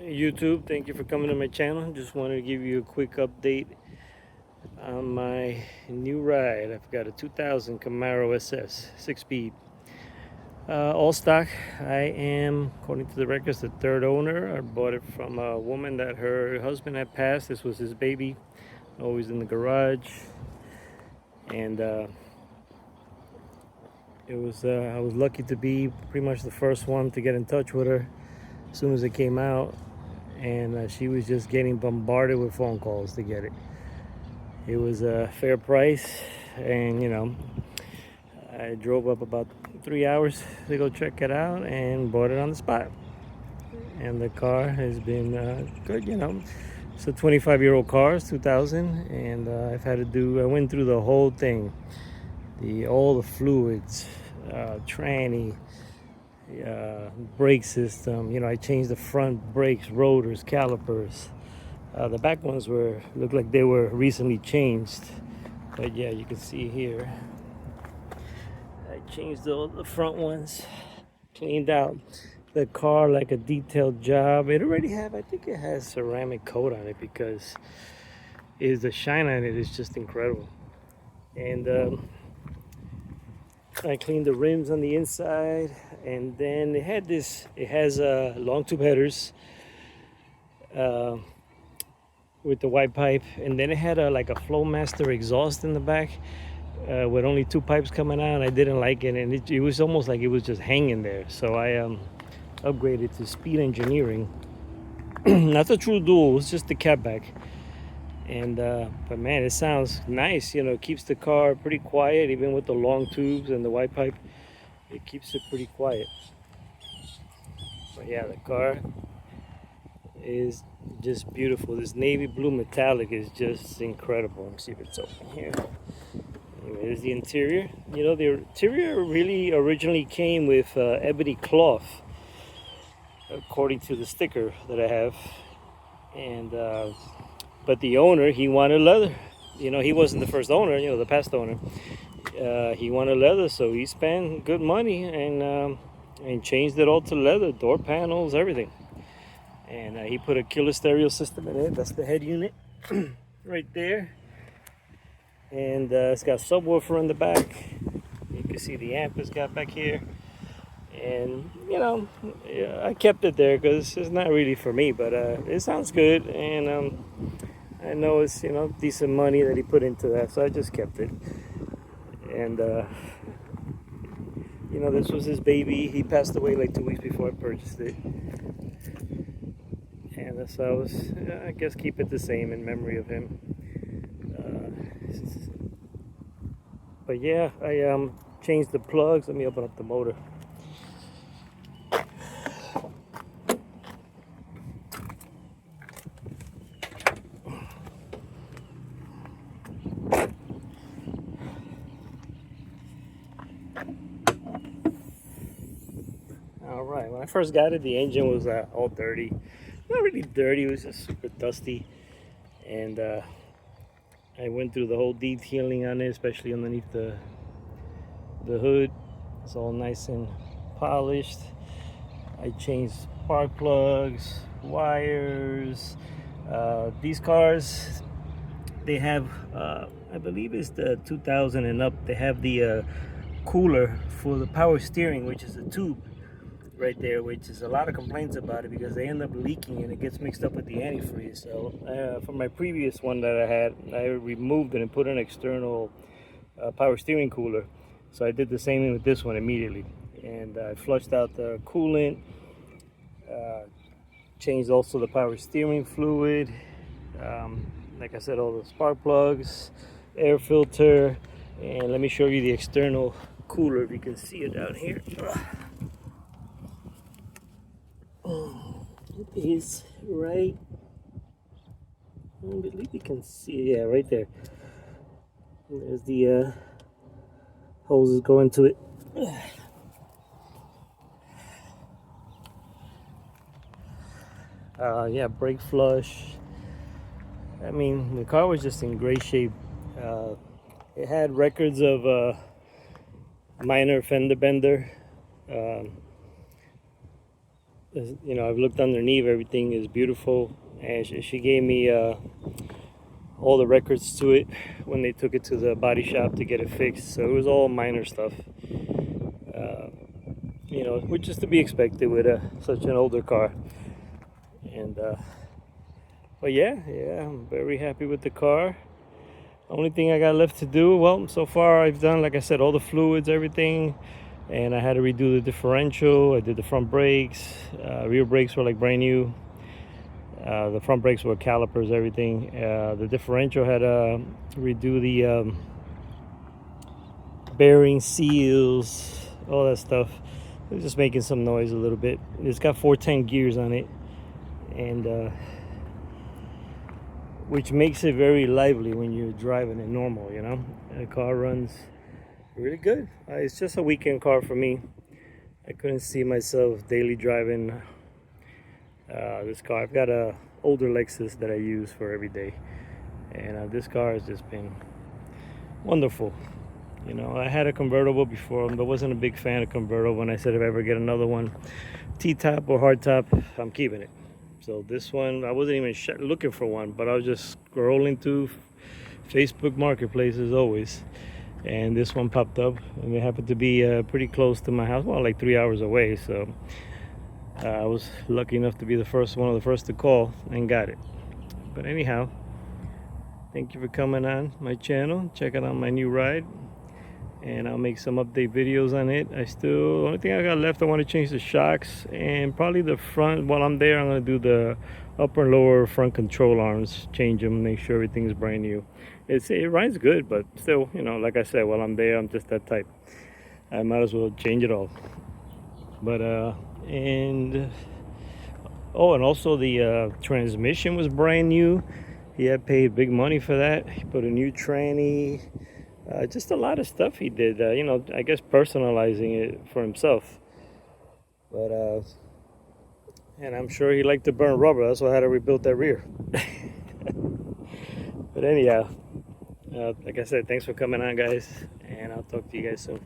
YouTube, thank you for coming to my channel. Just wanted to give you a quick update on my new ride. I've got a 2000 Camaro SS 6-speed, all stock. I am, according to the records, the third owner. I bought it from a woman that her husband had passed. This was his baby, always in the garage, and I was lucky to be pretty much the first one to get in touch with her as soon as it came out. And she was just getting bombarded with phone calls to get it. It was a fair price, and I drove up about 3 hours to go check it out and bought it on the spot. And the car has been good. It's a 25-year-old car, it's 2000, and I went through the whole thing, all the fluids, tranny, brake system. I changed the front brakes, rotors, calipers. The back ones looked like they were recently changed, but yeah, you can see here I changed all the front ones, cleaned out the car like a detailed job. I think it has ceramic coat on it, because the shine on it is just incredible. And I cleaned the rims on the inside, and then it has long tube headers with the white pipe, and then it had like a Flowmaster exhaust in the back with only two pipes coming out. I didn't like it, and it was almost like it was just hanging there. So I upgraded to Speed Engineering. Not the true dual, it's just the catback. And but man, it sounds nice. It keeps the car pretty quiet, even with the long tubes and the white pipe. It keeps it pretty quiet. But yeah, the car is just beautiful. This navy blue metallic is just incredible. Let me see if it's open here. Anyway, there's the interior. The interior really originally came with ebony cloth, according to the sticker that I have. And but the owner, he wanted leather. He wasn't the first owner, the past owner. He wanted leather, so he spent good money and changed it all to leather, door panels, everything. And he put a killer stereo system in it. That's the head unit right there. And it's got subwoofer in the back. You can see the amp it's got back here. And yeah, I kept it there because it's not really for me, but it sounds good, and I know it's decent money that he put into that, so I just kept it. And this was his baby. He passed away like 2 weeks before I purchased it, and so I guess keep it the same in memory of him. But yeah, I changed the plugs. Let me open up the motor. Alright, when I first got it, the engine was all dirty. Not really dirty, it was just super dusty. And I went through the whole detailing on it, especially underneath the hood. It's all nice and polished. I changed spark plugs, wires. These cars, they have, I believe it's the 2000 and up, they have the cooler for the power steering, which is a tube right there, which is a lot of complaints about it because they end up leaking and it gets mixed up with the antifreeze. So from my previous one that I had, I removed it and put an external power steering cooler. So I did the same thing with this one immediately, and I flushed out the coolant, changed also the power steering fluid, like I said, all the spark plugs, air filter, and let me show you the external cooler if you can see it down here. It is right, I believe you can see it, yeah, right there. There's the hoses going to it. Yeah, brake flush. I mean, the car was just in great shape. It had records of minor fender bender. you know, I've looked underneath, everything is beautiful, and she gave me all the records to it when they took it to the body shop to get it fixed. So it was all minor stuff, uh, you know, which is to be expected with such an older car. And but yeah, I'm very happy with the car. Only thing I got left to do, well, so far I've done, like I said, all the fluids, everything, and I had to redo the differential. I did the front brakes, rear brakes were like brand new. The front brakes were calipers, everything. The differential had to redo the bearing seals, all that stuff. It was just making some noise a little bit. It's got 410 gears on it, and which makes it very lively when you're driving it normal, you know. The car runs really good. It's just a weekend car for me. I couldn't see myself daily driving this car. I've got a older Lexus that I use for every day, and this car has just been wonderful. You know, I had a convertible before, but wasn't a big fan of convertible. When I said if I ever get another one, T-top or hardtop, I'm keeping it. So this one, I wasn't even looking for one, but I was just scrolling through Facebook Marketplace as always, and this one popped up, and it happened to be pretty close to my house, well, like 3 hours away. So I was lucky enough to be one of the first to call and got it. But anyhow, thank you for coming on my channel, checking out my new ride, and I'll make some update videos on it. The only thing I got left, I want to change the shocks and probably the front. While I'm there, I'm going to do the upper and lower front control arms, change them, make sure everything's brand new. It rides good, but still, you know, like I said, while I'm there, I'm just that type. I might as well change it all. But and also the transmission was brand new. He had paid big money for that. He put a new tranny. Just a lot of stuff he did, you know, I guess personalizing it for himself. But, and I'm sure he liked to burn rubber. That's why I had to rebuild that rear. But anyhow, like I said, thanks for coming on, guys. And I'll talk to you guys soon.